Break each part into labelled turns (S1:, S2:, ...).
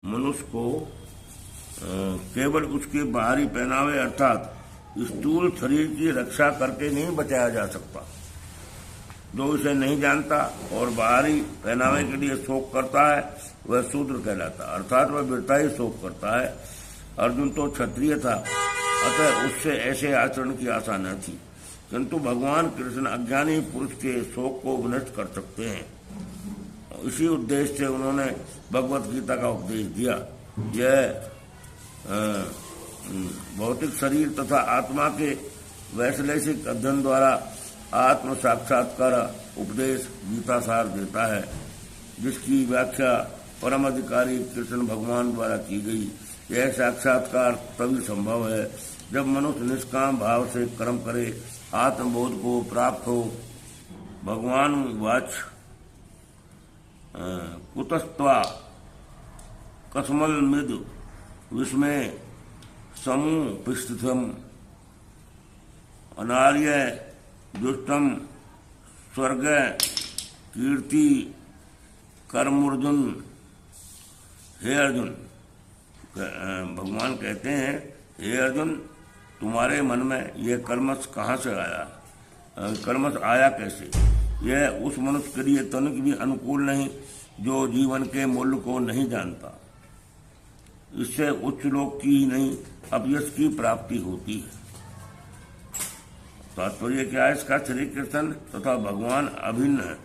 S1: मनुष्य को केवल उसके बाहरी पहनावे अर्थात स्थूल शरीर की रक्षा करके नहीं बचाया जा सकता। जो इसे नहीं जानता और बाहरी पहनावे के लिए शोक करता है वह शूद्र कहलाता, अर्थात वह वृथा ही शोक करता है। अर्जुन तो क्षत्रिय था, अतः उससे ऐसे आचरण की आशा न थी, किंतु भगवान कृष्ण अज्ञानी पुरुष के शोक को विनष्ट कर सकते हैं। इसी उद्देश्य से उन्होंने भगवत गीता का उपदेश दिया। यह भौतिक शरीर तथा आत्मा के वैश्लेषिक अध्ययन द्वारा आत्म साक्षात्कार उपदेश गीता सार देता है, जिसकी व्याख्या परम अधिकारी कृष्ण भगवान द्वारा की गई। यह साक्षात्कार तभी संभव है जब मनुष्य निष्काम भाव से कर्म करे, आत्मबोध को प्राप्त हो। भगवान वाच कुतस्त्वा कसमल मृद विस्मय समूह पिष्ठम अनार्य दुष्टम स्वर्ग कीर्ति कर्मुर्जुन। हे अर्जुन, भगवान कहते हैं, हे अर्जुन, तुम्हारे मन में यह कर्मश कहाँ से आया? कर्मश आया कैसे? यह उस मनुष्य के लिए तनिक भी अनुकूल नहीं जो जीवन के मूल्य को नहीं जानता। इससे उच्च लोक की ही नहीं अपयश की प्राप्ति होती है। तात्पर्य क्या है इसका? श्री कृष्ण तथा भगवान अभिन्न है,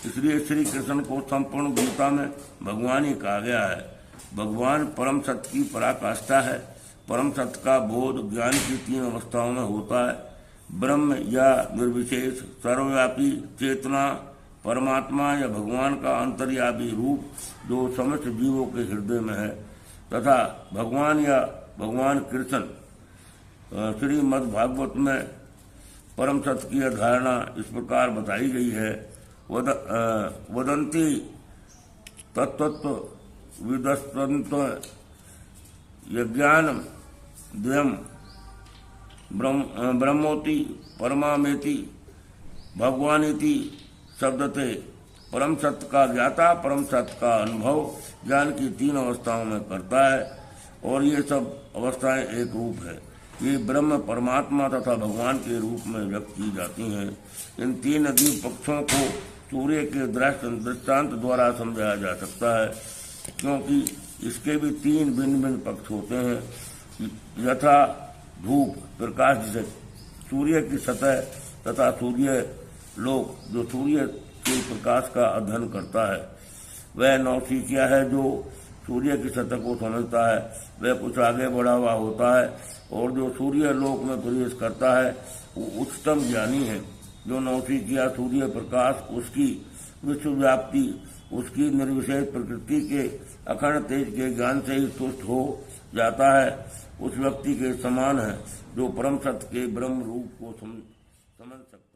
S1: इसलिए श्री कृष्ण को संपूर्ण गीता में भगवान ही कहा गया है। भगवान परम सत्य की पराकाष्ठा है। परम सत्य का बोध ज्ञान की 3 अवस्थाओं में होता है: ब्रह्म या निर्विशेष सर्वव्यापी चेतना, परमात्मा या भगवान का अंतर्यामी रूप जो समस्त जीवों के हृदय में है, तथा भगवान या भगवान कृष्ण। श्रीमद् भागवत में परम सत्य की अवधारणा इस प्रकार बताई गई है: वदंती तत्त्व विदस्तंत यज्ञान द्वयम ब्रह्मोति परमामेति भगवानिति शब्दते। परम सत्य का ज्ञाता परम सत्य का अनुभव ज्ञान की 3 अवस्थाओं में करता है, और ये सब अवस्थाएं एक रूप है। ये ब्रह्म, परमात्मा तथा भगवान के रूप में व्यक्त की जाती हैं। इन 3 अजीब पक्षों को सूर्य के दृष्टांत द्वारा समझाया जा सकता है, क्योंकि इसके भी 3 भिन्न भिन्न पक्ष होते हैं। यथा धूप प्रकाश जिसे सूर्य की सतह तथा सूर्य लोक जो सूर्य के प्रकाश का अध्ययन करता है, वह नौसिखिया है जो सूर्य की सतह को समझता है, वह कुछ आगे बढ़ा हुआ होता है। और जो सूर्य लोक में प्रवेश करता है वो उच्चतम ज्ञानी है, जो नौसिखिया सूर्य प्रकाश, उसकी विश्वव्याप्ति, उसकी निर्विशेष प्रकृति के अखंड तेज के ज्ञान से ही तुष्ट हो जाता है, उस व्यक्ति के समान है जो परम सत्य के ब्रह्म रूप को समझ सकता है।